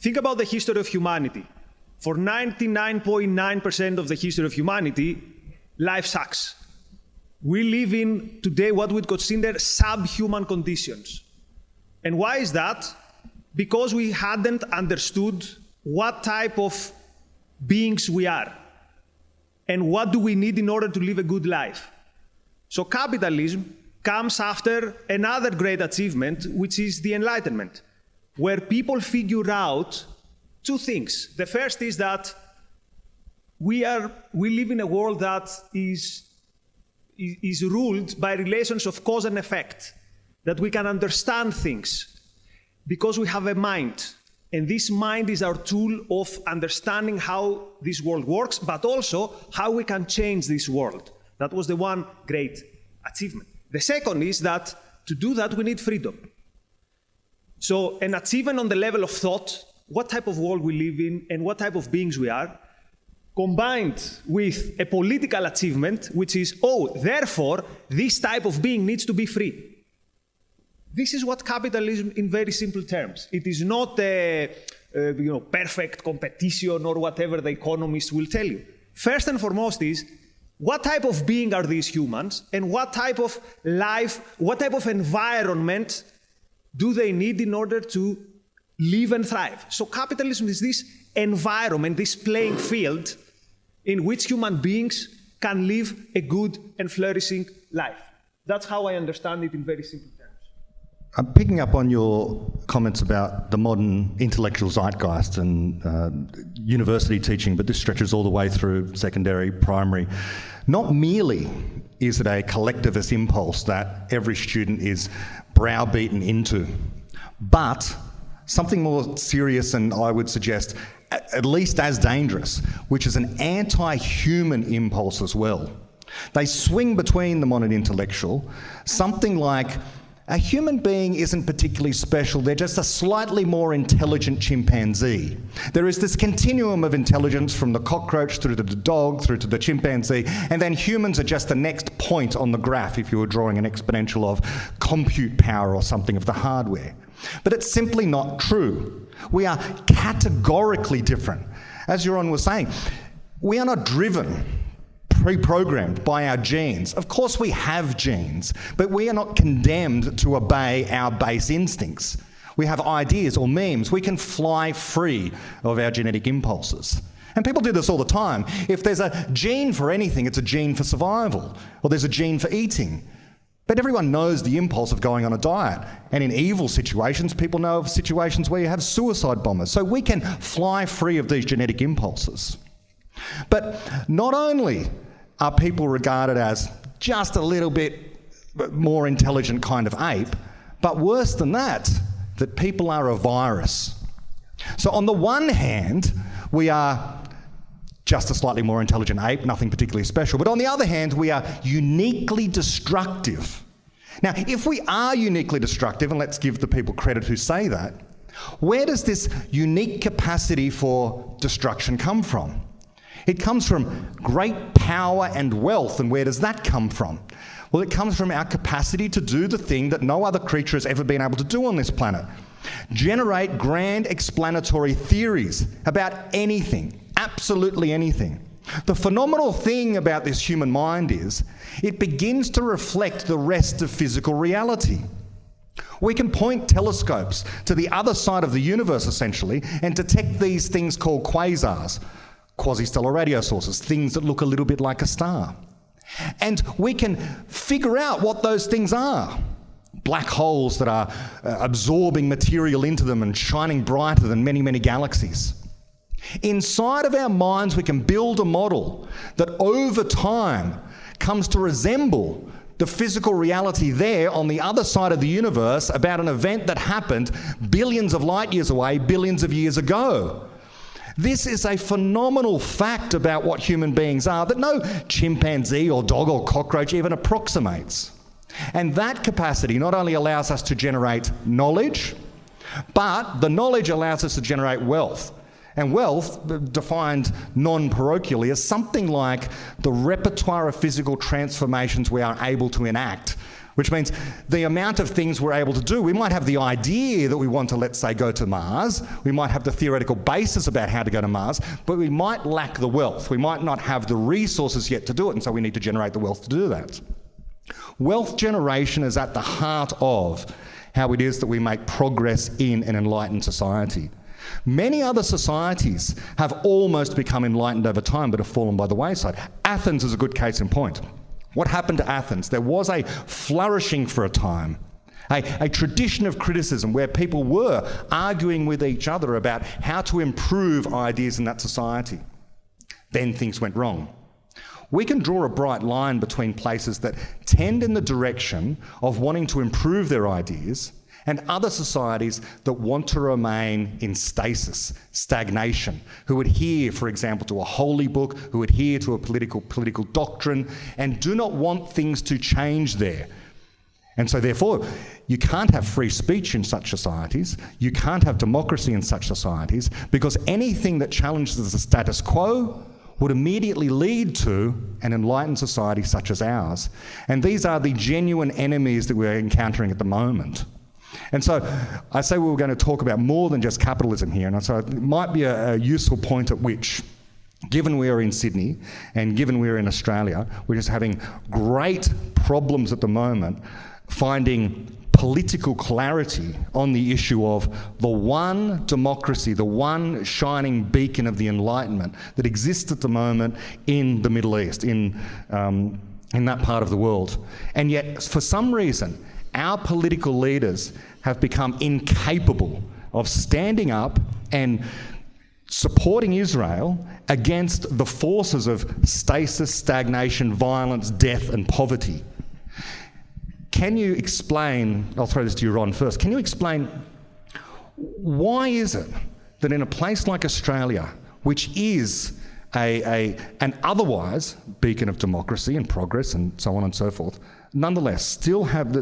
Think about the history of humanity. For 99.9% of the history of humanity, life sucks. We live in today what we'd consider subhuman conditions. And why is that? Because we hadn't understood what type of beings we are and what do we need in order to live a good life. So capitalism comes after another great achievement, which is the Enlightenment, where people figure out two things. The first is that we live in a world that is ruled by relations of cause and effect, that we can understand things because we have a mind. And this mind is our tool of understanding how this world works, but also how we can change this world. That was the one great achievement. The second is that to do that, we need freedom. So an achievement on the level of thought, what type of world we live in and what type of beings we are, combined with a political achievement, which is, therefore, this type of being needs to be free. This is what capitalism, in very simple terms. It is not a perfect competition or whatever the economists will tell you. First and foremost is, what type of being are these humans and what type of life, what type of environment do they need in order to live and thrive? So capitalism is this environment, this playing field in which human beings can live a good and flourishing life. That's how I understand it in very simple terms. I'm picking up on your comments about the modern intellectual zeitgeist and university teaching, but this stretches all the way through secondary, primary. Not merely is it a collectivist impulse that every student is browbeaten into, but something more serious and I would suggest at least as dangerous, which is an anti-human impulse as well. They swing between the modern intellectual, something like a human being isn't particularly special, they're just a slightly more intelligent chimpanzee. There is this continuum of intelligence from the cockroach through to the dog, through to the chimpanzee, and then humans are just the next point on the graph if you were drawing an exponential of compute power or something of the hardware. But it's simply not true. We are categorically different. As Jeroen was saying, we are not driven, pre-programmed by our genes. Of course we have genes, but we are not condemned to obey our base instincts. We have ideas or memes. We can fly free of our genetic impulses. And people do this all the time. If there's a gene for anything, it's a gene for survival, or there's a gene for eating. But everyone knows the impulse of going on a diet. And in evil situations, people know of situations where you have suicide bombers. So we can fly free of these genetic impulses. But not only are people regarded as just a little bit more intelligent kind of ape, but worse than that people are a virus. So on the one hand, we are just a slightly more intelligent ape, nothing particularly special. But on the other hand, we are uniquely destructive. Now, if we are uniquely destructive, and let's give the people credit who say that, where does this unique capacity for destruction come from? It comes from great power and wealth, and where does that come from? Well, it comes from our capacity to do the thing that no other creature has ever been able to do on this planet. Generate grand explanatory theories about anything, absolutely anything. The phenomenal thing about this human mind is it begins to reflect the rest of physical reality. We can point telescopes to the other side of the universe, essentially, and detect these things called quasars, quasi-stellar radio sources, things that look a little bit like a star. And we can figure out what those things are. Black holes that are absorbing material into them and shining brighter than many, many galaxies. Inside of our minds, we can build a model that over time comes to resemble the physical reality there on the other side of the universe about an event that happened billions of light years away, billions of years ago. This is a phenomenal fact about what human beings are that no chimpanzee or dog or cockroach even approximates. And that capacity not only allows us to generate knowledge, but the knowledge allows us to generate wealth. And wealth, defined non-parochially, is something like the repertoire of physical transformations we are able to enact which means the amount of things we're able to do, we might have the idea that we want to, let's say, go to Mars, we might have the theoretical basis about how to go to Mars, but we might lack the wealth. We might not have the resources yet to do it, and so we need to generate the wealth to do that. Wealth generation is at the heart of how it is that we make progress in an enlightened society. Many other societies have almost become enlightened over time, but have fallen by the wayside. Athens is a good case in point. What happened to Athens? There was a flourishing for a time, a tradition of criticism where people were arguing with each other about how to improve ideas in that society. Then things went wrong. We can draw a bright line between places that tend in the direction of wanting to improve their ideas and other societies that want to remain in stasis, stagnation, who adhere, for example, to a holy book, who adhere to a political doctrine, and do not want things to change there. And so therefore, you can't have free speech in such societies, you can't have democracy in such societies, because anything that challenges the status quo would immediately lead to an enlightened society such as ours. And these are the genuine enemies that we're encountering at the moment. And so I say we were going to talk about more than just capitalism here, and so it might be a useful point at which, given we are in Sydney and given we're in Australia, we're just having great problems at the moment finding political clarity on the issue of the one democracy, the one shining beacon of the Enlightenment that exists at the moment in the Middle East, in that part of the world. And yet, for some reason, our political leaders have become incapable of standing up and supporting Israel against the forces of stasis, stagnation, violence, death, and poverty. Can you explain, I'll throw this to you, Ron, first, can you explain why is it that in a place like Australia, which is an otherwise beacon of democracy and progress and so on and so forth, nonetheless still have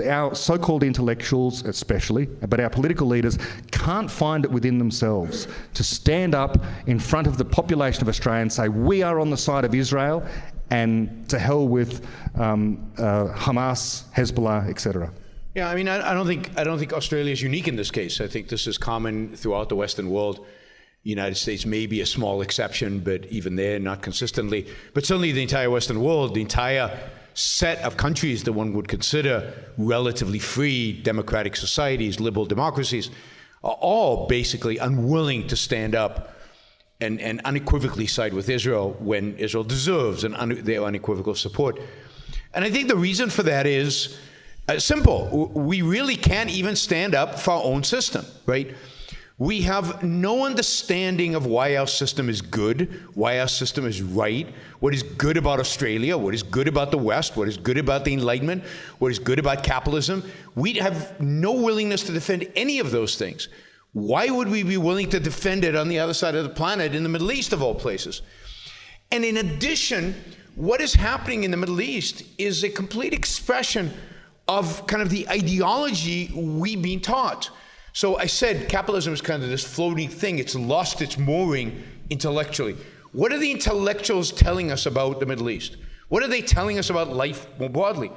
our so-called intellectuals especially, but our political leaders can't find it within themselves to stand up in front of the population of Australia and say, we are on the side of Israel and to hell with Hamas, Hezbollah, etc. Yeah, I mean, I don't think Australia is unique in this case. I think this is common throughout the Western world. The United States may be a small exception, but even there, not consistently. But certainly the entire Western world, the entire set of countries that one would consider relatively free democratic societies, liberal democracies, are all basically unwilling to stand up and unequivocally side with Israel when Israel deserves their unequivocal support. And I think the reason for that is simple. We really can't even stand up for our own system, right? We have no understanding of why our system is good, why our system is right, what is good about Australia, what is good about the West, what is good about the Enlightenment, what is good about capitalism. We have no willingness to defend any of those things. Why would we be willing to defend it on the other side of the planet in the Middle East of all places? And in addition, what is happening in the Middle East is a complete expression of kind of the ideology we've been taught. So I said capitalism is kind of this floating thing. It's lost its mooring intellectually. What are the intellectuals telling us about the Middle East? What are they telling us about life more broadly?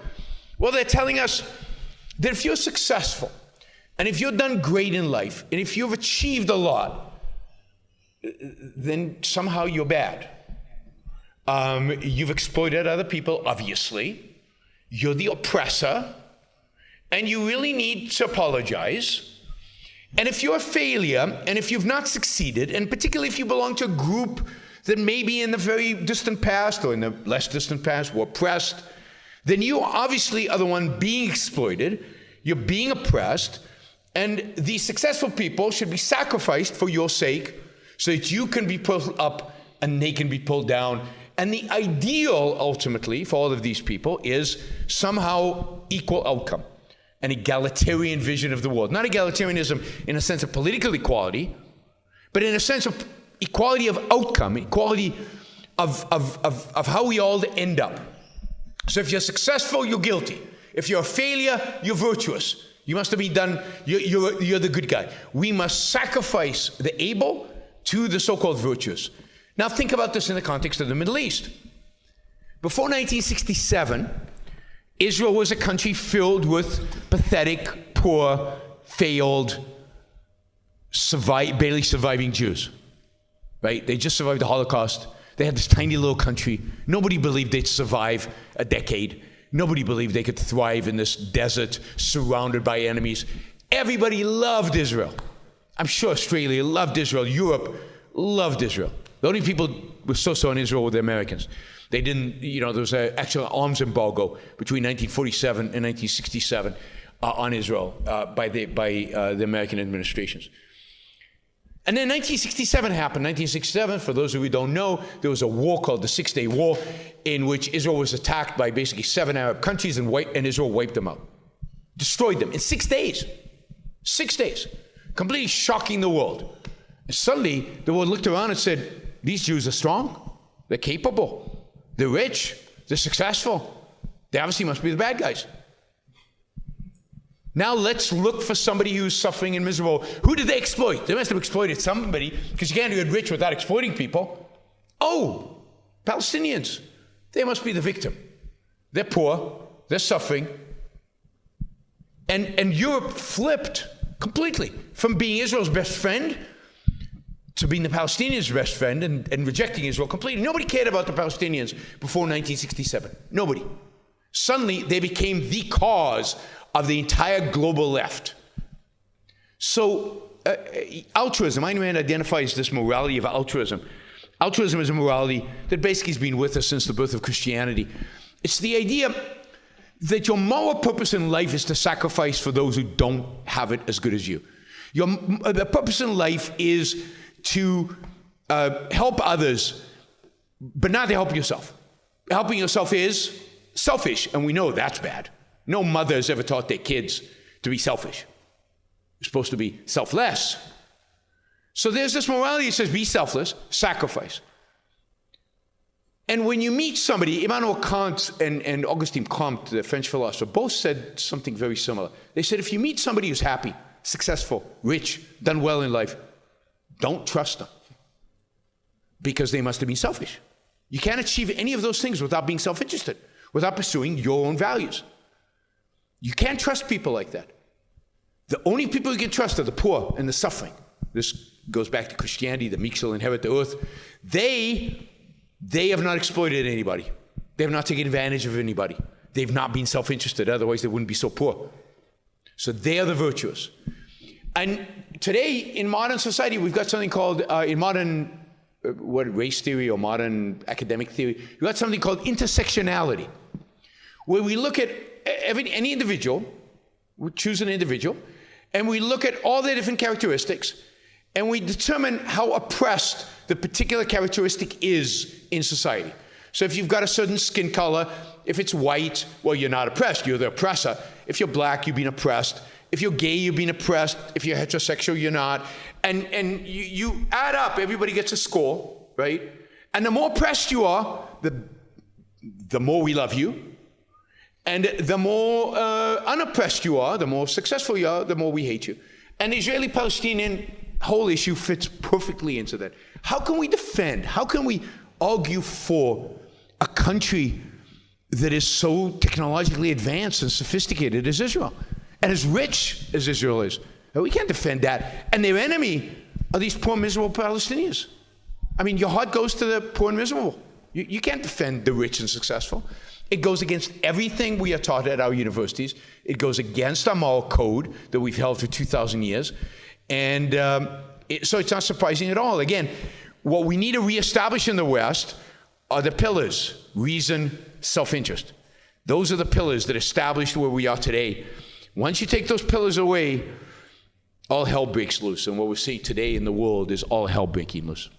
Well, they're telling us that if you're successful, and if you've done great in life, and if you've achieved a lot, then somehow you're bad. You've exploited other people, obviously. You're the oppressor, and you really need to apologize. And if you're a failure, and if you've not succeeded, and particularly if you belong to a group that maybe in the very distant past or in the less distant past were oppressed, then you obviously are the one being exploited, you're being oppressed, and these successful people should be sacrificed for your sake so that you can be pulled up and they can be pulled down. And the ideal, ultimately, for all of these people is somehow equal outcome. An egalitarian vision of the world. Not egalitarianism in a sense of political equality, but in a sense of equality of outcome, equality of how we all end up. So if you're successful, you're guilty. If you're a failure, you're virtuous. You must have been done, you're the good guy. We must sacrifice the able to the so-called virtuous. Now think about this in the context of the Middle East. Before 1967, Israel was a country filled with pathetic, poor, failed, barely surviving Jews, right? They just survived the Holocaust. They had this tiny little country. Nobody believed they'd survive a decade. Nobody believed they could thrive in this desert surrounded by enemies. Everybody loved Israel. I'm sure Australia loved Israel. Europe loved Israel. The only people who were so-so in Israel were the Americans. They didn't, there was an actual arms embargo between 1947 and 1967 on Israel by the American administrations. And then 1967 happened. 1967, for those of you who don't know, there was a war called the Six-Day War in which Israel was attacked by basically 7 Arab countries and Israel wiped them out. Destroyed them in 6 days. 6 days. Completely shocking the world. And suddenly, the world looked around and said, these Jews are strong. They're capable. They're rich. They're successful. They obviously must be the bad guys. Now let's look for somebody who's suffering and miserable. Who did they exploit? They must have exploited somebody, because you can't get rich without exploiting people. Oh, Palestinians. They must be the victim. They're poor. They're suffering. And Europe flipped completely from being Israel's best friend to being the Palestinians' best friend and rejecting Israel completely. Nobody cared about the Palestinians before 1967. Nobody. Suddenly, they became the cause of the entire global left. So, altruism, Ayn Rand identifies this morality of altruism. Altruism is a morality that basically has been with us since the birth of Christianity. It's the idea that your moral purpose in life is to sacrifice for those who don't have it as good as you. The purpose in life is to help others, but not to help yourself. Helping yourself is selfish, and we know that's bad. No mother has ever taught their kids to be selfish. You're supposed to be selfless. So there's this morality that says be selfless, sacrifice. And when you meet somebody, Immanuel Kant and Auguste Comte, the French philosopher, both said something very similar. They said if you meet somebody who's happy, successful, rich, done well in life, don't trust them, because they must have been selfish. You can't achieve any of those things without being self-interested, without pursuing your own values. You can't trust people like that. The only people you can trust are the poor and the suffering. This goes back to Christianity, the meek shall inherit the earth. They have not exploited anybody. They have not taken advantage of anybody. They've not been self-interested, otherwise they wouldn't be so poor. So they are the virtuous. And today, in modern society, we've got something called, in modern race theory or modern academic theory, we've got something called intersectionality, where we look at any individual, we choose an individual, and we look at all their different characteristics, and we determine how oppressed the particular characteristic is in society. So if you've got a certain skin color, if it's white, well, you're not oppressed, you're the oppressor. If you're black, you've been oppressed. If you're gay, you've been oppressed. If you're heterosexual, you're not. And you add up, everybody gets a score, right? And the more oppressed you are, the more we love you. And the more unoppressed you are, the more successful you are, the more we hate you. And the Israeli-Palestinian whole issue fits perfectly into that. How can we defend, how can we argue for a country that is so technologically advanced and sophisticated as Israel, and as rich as Israel is? We can't defend that. And their enemy are these poor, miserable Palestinians. I mean, your heart goes to the poor and miserable. You can't defend the rich and successful. It goes against everything we are taught at our universities. It goes against our moral code that we've held for 2,000 years. And so it's not surprising at all. Again, what we need to reestablish in the West are the pillars: reason, self-interest. Those are the pillars that established where we are today. Once you take those pillars away, all hell breaks loose. And what we see today in the world is all hell breaking loose.